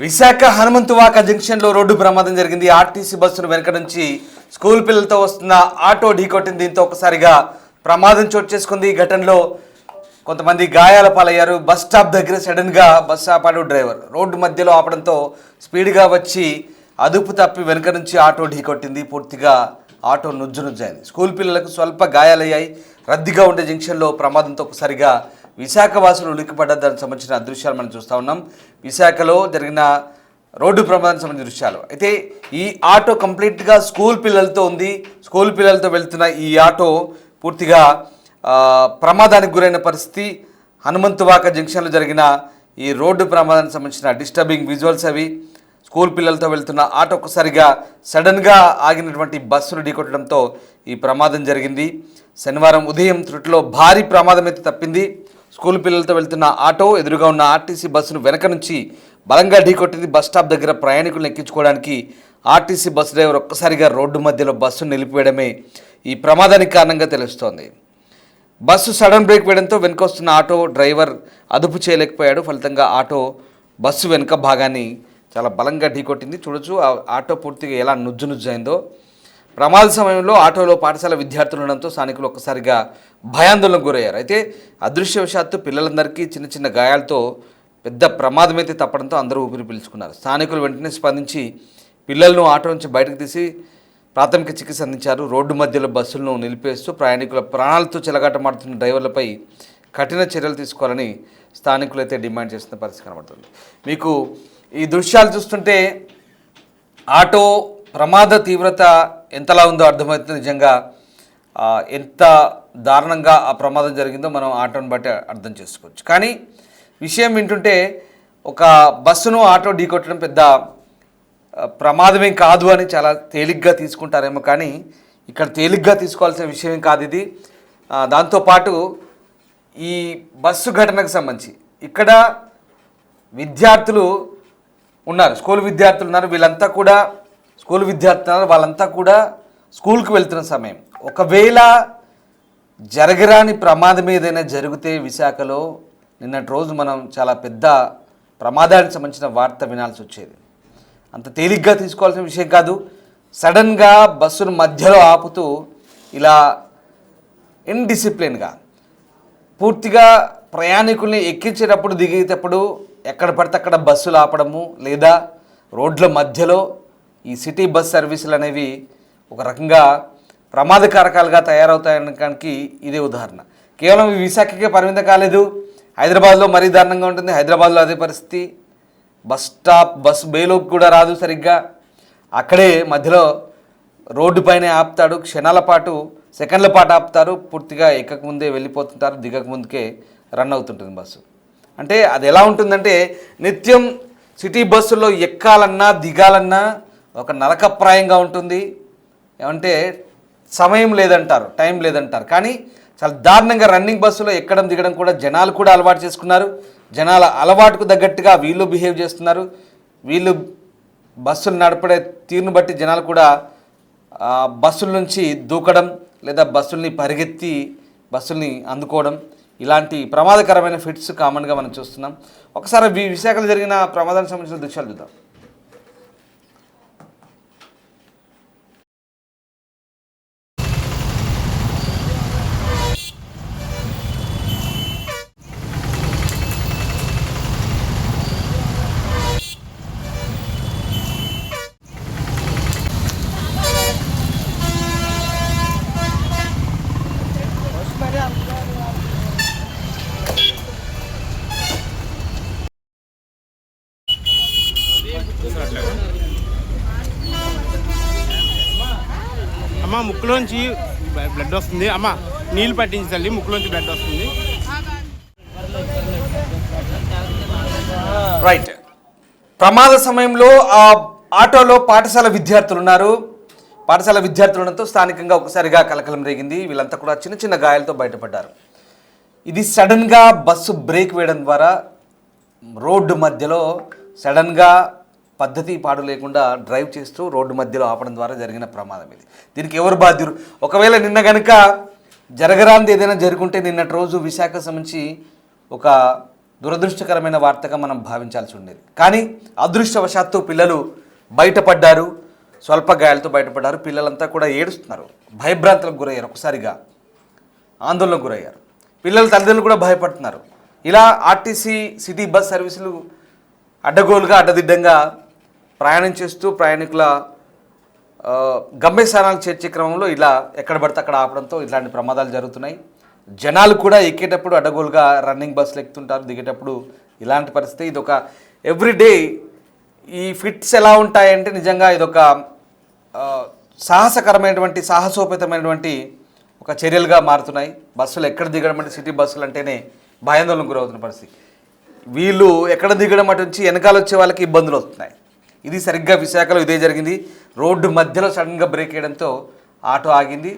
విశాఖ హనుమంతువాక జంక్షన్లో రోడ్డు ప్రమాదం జరిగింది. ఆర్టీసీ బస్సును వెనక నుంచి స్కూల్ పిల్లలతో వస్తున్న ఆటో ఢీకొట్టింది. దీంతో ఒకసారిగా ప్రమాదం చోటు చేసుకుంది. ఈ ఘటనలో కొంతమంది గాయాల పాలయ్యారు. బస్ స్టాప్ దగ్గర సడన్గా బస్సు ఆపాడు డ్రైవర్. రోడ్డు మధ్యలో ఆపడంతో స్పీడ్గా వచ్చి అదుపు తప్పి వెనక నుంచి ఆటో ఢీకొట్టింది. పూర్తిగా ఆటో నుజ్జునుజ్జైంది. స్కూల్ పిల్లలకు స్వల్ప గాయాలయ్యాయి. రద్దీగా ఉండే జంక్షన్లో ప్రమాదంతో ఒకసారిగా విశాఖ వాసులు ఉలిక్కిపడ్డ దానికి సంబంధించిన దృశ్యాలు మనం చూస్తూ ఉన్నాం. విశాఖలో జరిగిన రోడ్డు ప్రమాదానికి సంబంధించిన దృశ్యాలు. అయితే ఈ ఆటో కంప్లీట్గా స్కూల్ పిల్లలతో ఉంది. స్కూల్ పిల్లలతో వెళ్తున్న ఈ ఆటో పూర్తిగా ప్రమాదానికి గురైన పరిస్థితి. హనుమంతువాక జంక్షన్లో జరిగిన ఈ రోడ్డు ప్రమాదానికి సంబంధించిన డిస్టర్బింగ్ విజువల్స్ అవి. స్కూల్ పిల్లలతో వెళ్తున్న ఆటో ఒక్కసారిగా సడన్గా ఆగినటువంటి బస్సును ఢీకొట్టడంతో ఈ ప్రమాదం జరిగింది. శనివారం ఉదయం త్రుటిలో భారీ ప్రమాదం అయితే తప్పింది. స్కూల్ పిల్లలతో వెళ్తున్న ఆటో ఎదురుగా ఉన్న ఆర్టీసీ బస్సును వెనక నుంచి బలంగా ఢీకొట్టింది. బస్ స్టాప్ దగ్గర ప్రయాణికులను ఎక్కించుకోవడానికి ఆర్టీసీ బస్సు డ్రైవర్ ఒక్కసారిగా రోడ్డు మధ్యలో బస్సును నిలిపివేయడమే ఈ ప్రమాదానికి కారణంగా తెలుస్తోంది. బస్సు సడన్ బ్రేక్ వేయడంతో వెనుక వస్తున్న ఆటో డ్రైవర్ అదుపు చేయలేకపోయాడు. ఫలితంగా ఆటో బస్సు వెనుక భాగాన్ని చాలా బలంగా ఢీకొట్టింది. చూడొచ్చు ఆ ఆటో పూర్తిగా ఎలా నుజ్జునుజ్జైందో. ప్రమాద సమయంలో ఆటోలో పాఠశాల విద్యార్థులు ఉండడంతో స్థానికులు ఒక్కసారిగా భయాందోళనకు గురయ్యారు. అయితే అదృశ్యవశాత్తు పిల్లలందరికీ చిన్న చిన్న గాయాలతో పెద్ద ప్రమాదం అయితే తప్పడంతో అందరూ ఊపిరి పీల్చుకున్నారు. స్థానికులు వెంటనే స్పందించి పిల్లలను ఆటో నుంచి బయటకు తీసి ప్రాథమిక చికిత్స అందించారు. రోడ్డు మధ్యలో బస్సులను నిలిపేస్తూ ప్రయాణికుల ప్రాణాలతో చెలగాటమాడుతున్న డ్రైవర్లపై కఠిన చర్యలు తీసుకోవాలని స్థానికులు అయితే డిమాండ్ చేస్తున్న పరిస్థితి కనబడుతుంది. మీకు ఈ దృశ్యాలు చూస్తుంటే ఆటో ప్రమాద తీవ్రత ఎంతలా ఉందో అర్థమవుతుంది. నిజంగా ఎంత దారుణంగా ఆ ప్రమాదం జరిగిందో మనం ఆటోని బట్టి అర్థం చేసుకోవచ్చు. కానీ విషయం వింటుంటే ఒక బస్సును ఆటో ఢీకొట్టడం పెద్ద ప్రమాదమేం కాదు అని చాలా తేలిగ్గా తీసుకుంటారేమో, కానీ ఇక్కడ తేలిగ్గా తీసుకోవాల్సిన విషయం కాదు ఇది. దాంతోపాటు ఈ బస్సు ఘటనకు సంబంధించి ఇక్కడ విద్యార్థులు ఉన్నారు, స్కూల్ విద్యార్థులు ఉన్నారు. వీళ్ళంతా కూడా స్కూల్ విద్యార్థులు వాళ్ళంతా కూడా స్కూల్కి వెళ్తున్న సమయం. ఒకవేళ జరగరాని ప్రమాదం ఏదైనా జరిగితే విశాఖలో నిన్నటి రోజు మనం చాలా పెద్ద ప్రమాదానికి సంబంధించిన వార్త వినాల్సి వచ్చేది. అంత తేలిగ్గా తీసుకోవాల్సిన విషయం కాదు. సడన్గా బస్సును మధ్యలో ఆపుతూ ఇలా ఇన్డిసిప్లిన్గా పూర్తిగా ప్రయాణికుల్ని ఎక్కించేటప్పుడు దిగేటప్పుడు ఎక్కడ పడితే అక్కడ బస్సులు ఆపడము, లేదా రోడ్ల మధ్యలో ఈ సిటీ బస్ సర్వీసులు అనేవి ఒక రకంగా ప్రమాదకారకాలుగా తయారవుతాయనడానికి ఇదే ఉదాహరణ. కేవలం విశాఖకే పరిమితం కాలేదు, హైదరాబాద్లో మరీ దారుణంగా ఉంటుంది. హైదరాబాద్లో అదే పరిస్థితి. బస్ స్టాప్ బస్సు బేలోకి కూడా రాదు సరిగ్గా. అక్కడే మధ్యలో రోడ్డు పైనే ఆపుతాడు. క్షణాల పాటు సెకండ్ల పాటు ఆపుతారు. పూర్తిగా ఎక్కకముందే వెళ్ళిపోతుంటారు, దిగకముందుకే రన్ అవుతుంటుంది బస్సు. అంటే అది ఎలా ఉంటుందంటే నిత్యం సిటీ బస్సుల్లో ఎక్కాలన్నా దిగాలన్నా ఒక నరకప్రాయంగా ఉంటుంది. ఏమంటే సమయం లేదంటారు, టైం లేదంటారు. కానీ చాలా దారుణంగా రన్నింగ్ బస్సులో ఎక్కడం దిగడం కూడా జనాలు కూడా అలవాటు చేసుకున్నారు. జనాల అలవాటుకు తగ్గట్టుగా వీళ్ళు బిహేవ్ చేస్తున్నారు. వీళ్ళు బస్సులు నడపడే తీరును బట్టి జనాలు కూడా బస్సుల నుంచి దూకడం, లేదా బస్సుల్ని పరిగెత్తి బస్సుల్ని అందుకోవడం, ఇలాంటి ప్రమాదకరమైన ఫిట్స్ కామన్గా మనం చూస్తున్నాం. ఒకసారి విశాఖలో జరిగిన ప్రమాదానికి సంబంధించిన దృశ్యాలు చూద్దాం. అమ్మ ముక్కులోంచి బ్లడ్ వస్తుంది. అమ్మ నీళ్ళు పట్టించి తల్లి, ముక్కులోంచి బ్లడ్ వస్తుంది. రైట్. ప్రమాద సమయంలో ఆ ఆటోలో పాఠశాల విద్యార్థులు ఉన్నారు. పాఠశాల విద్యార్థులు ఉండడంతో స్థానికంగా ఒకసారిగా కలకలం రేగింది. వీళ్ళంతా కూడా చిన్న చిన్న గాయాలతో బయటపడ్డారు. ఇది సడన్గా బస్సు బ్రేక్ వేయడం ద్వారా రోడ్డు మధ్యలో సడన్గా పద్ధతి పాడు లేకుండా డ్రైవ్ చేస్తూ రోడ్డు మధ్యలో ఆపడం ద్వారా జరిగిన ప్రమాదం ఇది. దీనికి ఎవరు బాధ్యులు? ఒకవేళ నిన్న కనుక జరగరాంది ఏదైనా జరుగుంటే నిన్నటి రోజు విశాఖ సంబంధించి ఒక దురదృష్టకరమైన వార్తగా మనం భావించాల్సి ఉండేది. కానీ అదృష్టవశాత్తు పిల్లలు బయటపడ్డారు, స్వల్ప గాయాలతో బయటపడ్డారు. పిల్లలంతా కూడా ఏడుస్తున్నారు, భయభ్రాంతులకు గురయ్యారు, ఒకసారిగా ఆందోళనకు గురయ్యారు. పిల్లల తల్లిదండ్రులు కూడా భయపడుతున్నారు. ఇలా ఆర్టీసీ సిటీ బస్ సర్వీసులు అడ్డగోలుగా అడ్డదిడ్డంగా ప్రయాణం చేస్తూ ప్రయాణికుల గమ్యస్థానాలకు చేర్చే క్రమంలో ఇలా ఎక్కడ పడితే అక్కడ ఆపడంతో ఇలాంటి ప్రమాదాలు జరుగుతున్నాయి. జనాలు కూడా ఎక్కేటప్పుడు అడ్డగోలుగా రన్నింగ్ బస్సులు ఎక్కుతుంటారు, దిగేటప్పుడు ఇలాంటి పరిస్థితి. ఇది ఒక ఎవ్రీడే ఈ ఫిట్స్ ఎలా ఉంటాయంటే నిజంగా ఇదొక సాహసోపేతమైనటువంటి ఒక చర్యలుగా మారుతున్నాయి. బస్సులు ఎక్కడ దిగడం అంటే సిటీ బస్సులు అంటేనే భయాందోళనకు గురవుతున్న పరిస్థితి. వీళ్ళు ఎక్కడ దిగడం అటు నుంచి వెనకాల వచ్చే వాళ్ళకి ఇబ్బందులు వస్తున్నాయి. ఇది సరిగ్గా విశాఖలో ఇదే జరిగింది. రోడ్డు మధ్యలో సడన్గా బ్రేక్ వేయడంతో ఆటో ఆగింది,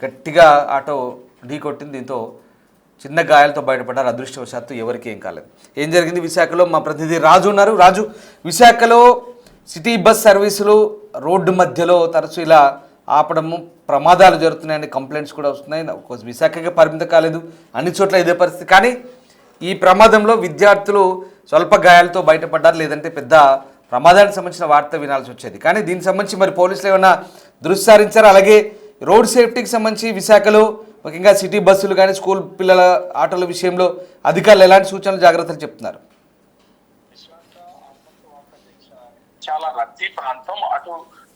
గట్టిగా ఆటో ఢీ కొట్టింది. దీంతో చిన్న గాయాలతో బయటపడ్డారు. అదృష్టవశాత్తు ఎవరికి ఏం కాలేదు. ఏం జరిగింది విశాఖలో? మా ప్రతినిధి రాజు ఉన్నారు. రాజు, విశాఖలో సిటీ బస్ సర్వీసులు రోడ్డు మధ్యలో తరచూ ఇలా ఆపడము, ప్రమాదాలు జరుగుతున్నాయని కంప్లైంట్స్ కూడా వస్తున్నాయి. విశాఖకే పరిమితం కాలేదు, అన్ని చోట్ల ఇదే పరిస్థితి. కానీ ఈ ప్రమాదంలో విద్యార్థులు స్వల్ప గాయాలతో బయటపడ్డారు, లేదంటే పెద్ద ప్రమాదానికి సంబంధించిన వార్త వినాల్సి వచ్చేది. కానీ దీనికి సంబంధించి మరి పోలీసులు ఏమైనా దృష్టి సారించారు? అలాగే రోడ్ సేఫ్టీకి సంబంధించి విశాఖలో ముఖ్యంగా సిటీ బస్సులు కానీ స్కూల్ పిల్లల ఆటోల విషయంలో అధికారులు ఎలాంటి సూచనలు జాగ్రత్తలు చెప్తున్నారు? చాలా రద్దీ ప్రాంతం. అటు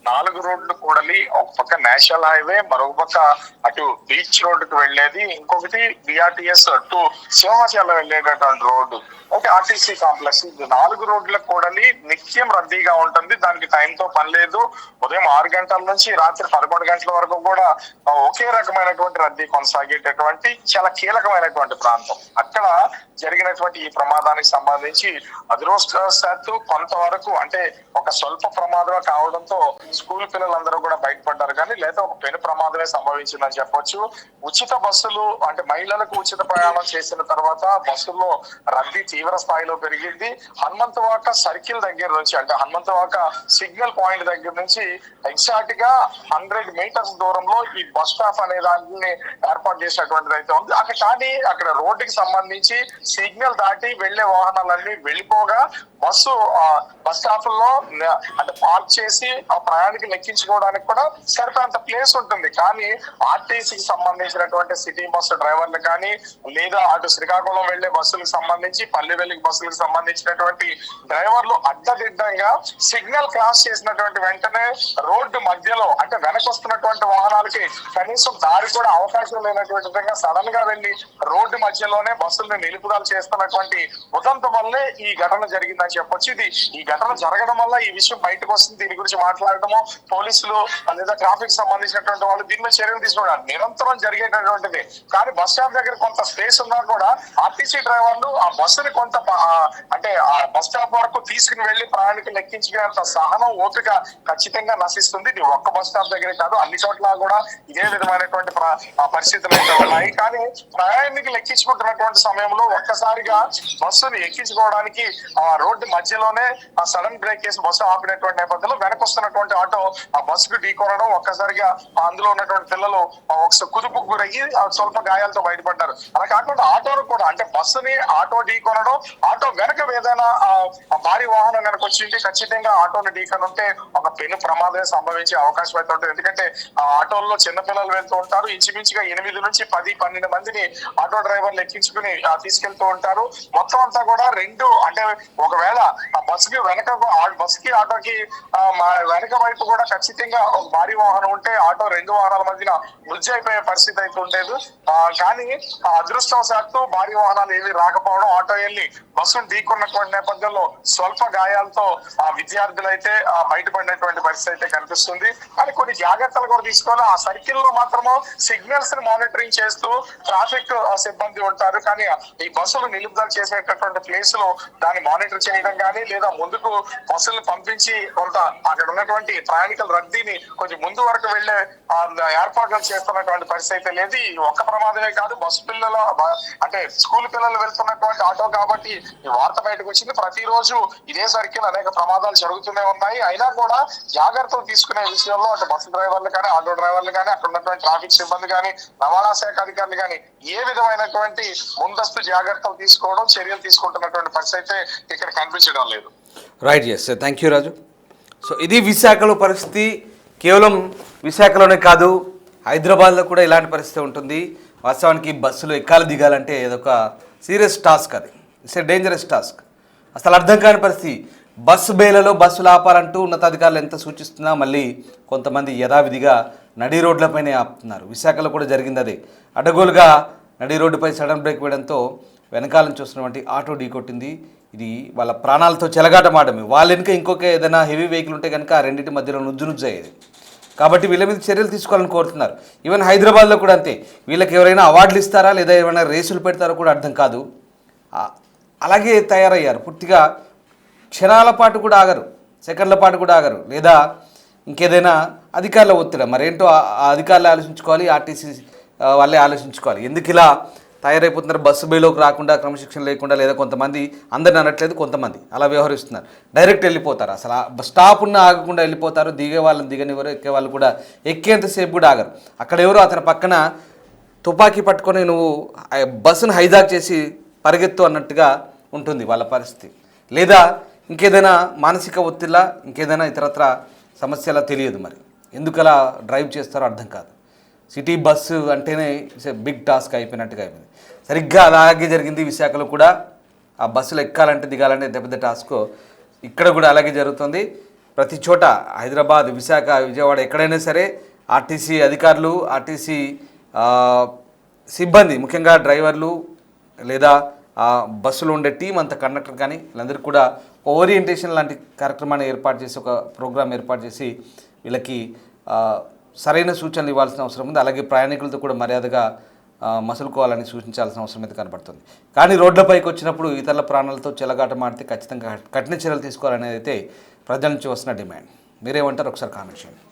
4 రోడ్లు కూడలి, ఒక పక్క నేషనల్ హైవే, మరొక పక్క అటు బీచ్ రోడ్డుకు వెళ్లేది, ఇంకొకటి బిఆర్టీఎస్ అటు సింహాచలం వెళ్లేటటువంటి రోడ్డు, ఒక ఆర్టీసీ కాంప్లెక్స్. 4 రోడ్ల కూడలి నిత్యం రద్దీగా ఉంటుంది. దానికి టైంతో పని లేదు. ఉదయం 6 గంటల నుంచి రాత్రి 11 గంటల వరకు కూడా ఒకే రకమైనటువంటి రద్దీ కొనసాగేటటువంటి చాలా కీలకమైనటువంటి ప్రాంతం. అక్కడ జరిగినటువంటి ఈ ప్రమాదానికి సంబంధించి అదృష్టవశాత్తు కొంతవరకు అంటే ఒక స్వల్ప ప్రమాదమే కావడంతో స్కూల్ పిల్లలందరూ కూడా బయటపడ్డారు. కానీ లేదా ఒక పెను ప్రమాదమే సంభవించిందని చెప్పొచ్చు. ఉచిత బస్సులు అంటే మహిళలకు ఉచిత ప్రయాణం చేసిన తర్వాత బస్సుల్లో రద్దీ తీవ్ర స్థాయిలో పెరిగింది. హనుమంతవాక సర్కిల్ దగ్గర నుంచి అంటే హనుమంతవాక సిగ్నల్ పాయింట్ దగ్గర నుంచి ఎగ్జాక్ట్ గా 100 మీటర్స్ దూరంలో ఈ బస్ స్టాప్ అనే దాన్ని ఏర్పాటు చేసినటువంటిది అయితే ఉంది. కానీ అక్కడ రోడ్డుకి సంబంధించి సిగ్నల్ దాటి వెళ్లే వాహనాలన్నీ వెళ్ళిపోగా బస్ స్టాప్ లో అంటే పార్క్ చేసి ఆ ప్రయాణికులు ఎక్కించుకోవడానికి కూడా సరిపోయేంత ప్లేస్ ఉంటుంది. కానీ ఆర్టీసీకి సంబంధించినటువంటి సిటీ బస్సు డ్రైవర్లు కానీ లేదా అటు శ్రీకాకుళం వెళ్లే బస్సులకు సంబంధించి పల్లె వెలుగు బస్సులకు సంబంధించినటువంటి డ్రైవర్లు అడ్డదిడ్డంగా సిగ్నల్ క్రాస్ చేసినటువంటి వెంటనే రోడ్డు మధ్యలో అంటే వెనకొస్తున్నటువంటి వాహనాలకి కనీసం దారి కూడా అవకాశం లేనటువంటి విధంగా సడన్ గా వెళ్లి రోడ్డు మధ్యలోనే బస్సుల్ని నిలుపుదల చేస్తున్నటువంటి ఉదంతం వల్లే ఈ ఘటన జరిగిందని చెప్పొచ్చు. ఈ ఘటన జరగడం వల్ల ఈ విషయం బయటకు వస్తుంది. దీని గురించి మాట్లాడటము పోలీసులు లేదా ట్రాఫిక్ సంబంధించినటువంటి వాళ్ళు దీని మీద చర్యలు తీసుకోవడం నిరంతరం జరిగేటటువంటిది. కానీ బస్ స్టాప్ దగ్గర కొంత స్పేస్ ఉన్నా కూడా ఆర్టీసీ డ్రైవర్లు ఆ బస్సుని కొంత అంటే ఆ బస్ స్టాప్ వరకు తీసుకుని వెళ్లి ప్రయాణికులు ఎక్కించుకునేంత సహనం ఓపిక ఖచ్చితంగా నశిస్తుంది. ఇది ఒక్క బస్ స్టాప్ దగ్గరే కాదు, అన్ని చోట్ల కూడా ఇదే విధమైనటువంటి పరిస్థితులు అయితే ఉన్నాయి. కానీ ప్రయాణికులు ఎక్కించుకుంటున్నటువంటి సమయంలో ఒక్కసారిగా బస్సుని ఎక్కించుకోవడానికి ఆ రోడ్డు మధ్యలోనే ఆ సడన్ బ్రేక్ చేసి బస్సు ఆపినటువంటి నేపథ్యంలో వెనకొస్తున్నటువంటి ఆటో ఆ బస్సుకు ఢీకొనడం ఒక్కసారిగా అందులో ఉన్నటువంటి పిల్లలు కుదుపుకు గురయ్యి స్వల్ప గాయాలతో బయటపడ్డారు. అలా కాకుండా ఆటోను కూడా అంటే బస్సుని ఆటో ఢీకొనడం, ఆటో వెనక ఏదైనా భారీ వాహనం కనుక వచ్చింది ఖచ్చితంగా ఆటోని ఢీకొని ఉంటే ఒక పెను ప్రమాదమే సంభవించే అవకాశం అయితే ఉంటుంది. ఎందుకంటే ఆ ఆటోల్లో చిన్నపిల్లలు వెళ్తూ ఉంటారు. ఇంచుమించుగా 8 నుంచి 10-12 మందిని ఆటో డ్రైవర్లు ఎక్కించుకుని తీసుకెళ్తూ ఉంటారు. మొత్తం అంతా కూడా అంటే ఒకవేళ ఆ బస్సుకి బస్సుకి ఆటోకి వెనక వైపు కూడా ఖచ్చితంగా ఒక భారీ వాహనం ఉంటే ఆటో 2 వాహనాల మధ్యన మృత్యు అయిపోయే పరిస్థితి అయితే ఉండేది. కానీ అదృష్టవశాత్తు భారీ వాహనాలు ఏవి రాకపోవడం, ఆటో వెళ్ళి బస్సును ఢీకొన్నటువంటి నేపథ్యంలో స్వల్ప గాయాలతో ఆ విద్యార్థులు అయితే బయటపడినటువంటి పరిస్థితి అయితే కనిపిస్తుంది. కానీ కొన్ని జాగ్రత్తలు కూడా తీసుకోవాలి. ఆ సర్కిల్ లో మాత్రము సిగ్నల్స్ ని మానిటరింగ్ చేస్తూ ట్రాఫిక్ సిబ్బంది ఉంటారు. కానీ ఈ బస్సులు నిలుపుదల చేసేటటువంటి ప్లేస్ లో దాన్ని మానిటర్ చేయడం కానీ లేదా ముందుకు బస్సులను పంపించి కొంత అక్కడ ఉన్నటువంటి ప్రయాణికుల రద్దీని కొంచెం ముందు వరకు వెళ్లే ఏర్పాట్లు చేస్తున్నటువంటి పరిస్థితి అయితే లేదు. ఒక్క ప్రమాదమే కాదు, బస్సు పిల్లల అంటే స్కూల్ పిల్లలు వెళ్తున్నటువంటి ఆటో కాబట్టి కాబట్టి ఈ వార్త బయటకు వచ్చింది. ప్రతిరోజు ఇదే సర్కిల్ అనేక ప్రమాదాలు జరుగుతూనే ఉన్నాయి. అయినా కూడా జాగ్రత్తలు తీసుకునే విషయంలో అటు బస్సు డ్రైవర్లు కానీ, ఆటో డ్రైవర్లు కానీ, అక్కడ ఉన్నటువంటి ట్రాఫిక్ సిబ్బంది కానీ, రవాణా శాఖ అధికారులు కానీ ఏ విధమైనటువంటి ముందస్తు జాగ్రత్తలు తీసుకోవడం, చర్యలు తీసుకుంటున్నటువంటి పరిస్థితి అయితే ఇక్కడ కనిపించడం లేదు. Right, yes, thank you Raju. So ఇది విశాఖలో పరిస్థితి. కేవలం విశాఖలోనే కాదు, హైదరాబాద్లో కూడా ఇలాంటి పరిస్థితి ఉంటుంది. వాస్తవానికి బస్సులు ఎక్కాలి దిగాలంటే ఇదొక సీరియస్ టాస్క్, అది ఇట్స్ ఏ డేంజరస్ టాస్క్. అసలు అర్థం కాని పరిస్థితి. బస్సు బేలలో బస్సులు ఆపాలంటూ ఉన్నతాధికారులు ఎంత సూచిస్తున్నా మళ్ళీ కొంతమంది యథావిధిగా నడి రోడ్లపైనే ఆపుతున్నారు. విశాఖలో కూడా జరిగింది అదే. అడ్డగోలుగా నడి రోడ్డుపై సడన్ బ్రేక్ వేయడంతో వెనకాలను చూస్తున్నటువంటి ఆటో ఢీకొట్టింది. ఇది వాళ్ళ ప్రాణాలతో చెలగాటమాడమే. వాళ్ళ వెనుక ఇంకొక ఏదైనా హెవీ వెహికల్ ఉంటే కనుక ఆ రెండింటి మధ్యలో నుజ్జు అయ్యేది. కాబట్టి వీళ్ళ మీద చర్యలు తీసుకోవాలని కోరుతున్నారు. ఈవెన్ హైదరాబాద్లో కూడా అంతే. వీళ్ళకి ఎవరైనా అవార్డులు ఇస్తారా లేదా ఏమైనా రేసులు పెడతారో కూడా అర్థం కాదు. అలాగే తయారయ్యారు. పూర్తిగా క్షణాల పాటు కూడా ఆగరు, సెకండ్ల పాటు కూడా ఆగరు. లేదా ఇంకేదైనా అధికారుల ఒత్తిడి, మరేంటో ఆ అధికారులు ఆలోచించుకోవాలి, ఆర్టీసీ వాళ్ళే ఆలోచించుకోవాలి. ఎందుకు ఇలా తయారైపోతున్నారు? బస్సు బేలోకి రాకుండా, క్రమశిక్షణ లేకుండా, లేదా కొంతమంది, అందరిని అనట్లేదు, కొంతమంది అలా వ్యవహరిస్తున్నారు. డైరెక్ట్ వెళ్ళిపోతారు. అసలు స్టాప్ ఉన్న ఆగకుండా వెళ్ళిపోతారు. దిగే వాళ్ళని దిగనివ్వరు, ఎక్కే వాళ్ళు కూడా ఎక్కేంతసేపు కూడా ఆగరు. అక్కడ ఎవరో అతని పక్కన తుపాకీ పట్టుకొని నువ్వు బస్సును హైజాక్ చేసి పరిగెత్తు అన్నట్టుగా ఉంటుంది వాళ్ళ పరిస్థితి. లేదా ఇంకేదైనా మానసిక ఒత్తిడిలా, ఇంకేదైనా ఇతరత్ర సమస్యలా తెలియదు. మరి ఎందుకలా డ్రైవ్ చేస్తారో అర్థం కాదు. సిటీ బస్సు అంటేనే ఇట్స్ ఏ బిగ్ టాస్క్ అయిపోయినట్టుగా అయిపోయింది. సరిగ్గా అలాగే జరిగింది విశాఖలో కూడా. ఆ బస్సులు ఎక్కాలంటే దిగాలంటే పెద్ద టాస్క్. ఇక్కడ కూడా అలాగే జరుగుతుంది. ప్రతి చోట హైదరాబాద్, విశాఖ, విజయవాడ ఎక్కడైనా సరే ఆర్టీసీ అధికారులు, ఆర్టీసీ సిబ్బంది, ముఖ్యంగా డ్రైవర్లు లేదా బస్సులో ఉండే టీం అంత, కండక్టర్ కానీ వీళ్ళందరికీ కూడా ఓరియంటేషన్ లాంటి కార్యక్రమాన్ని ఏర్పాటు చేసి, ఒక ప్రోగ్రాం ఏర్పాటు చేసి వీళ్ళకి సరైన సూచనలు ఇవ్వాల్సిన అవసరం ఉంది. అలాగే ప్రయాణికులతో కూడా మర్యాదగా మసులుకోవాలని సూచించాల్సిన అవసరం అయితే కనపడుతుంది. కానీ రోడ్లపైకి వచ్చినప్పుడు ఇతరుల ప్రాణాలతో చెలగాటమాడితే ఖచ్చితంగా కఠిన చర్యలు తీసుకోవాలనేది అయితే ప్రజల నుంచి వస్తున్న డిమాండ్. మీరేమంటారు? ఒకసారి కామెంట్ చేయండి.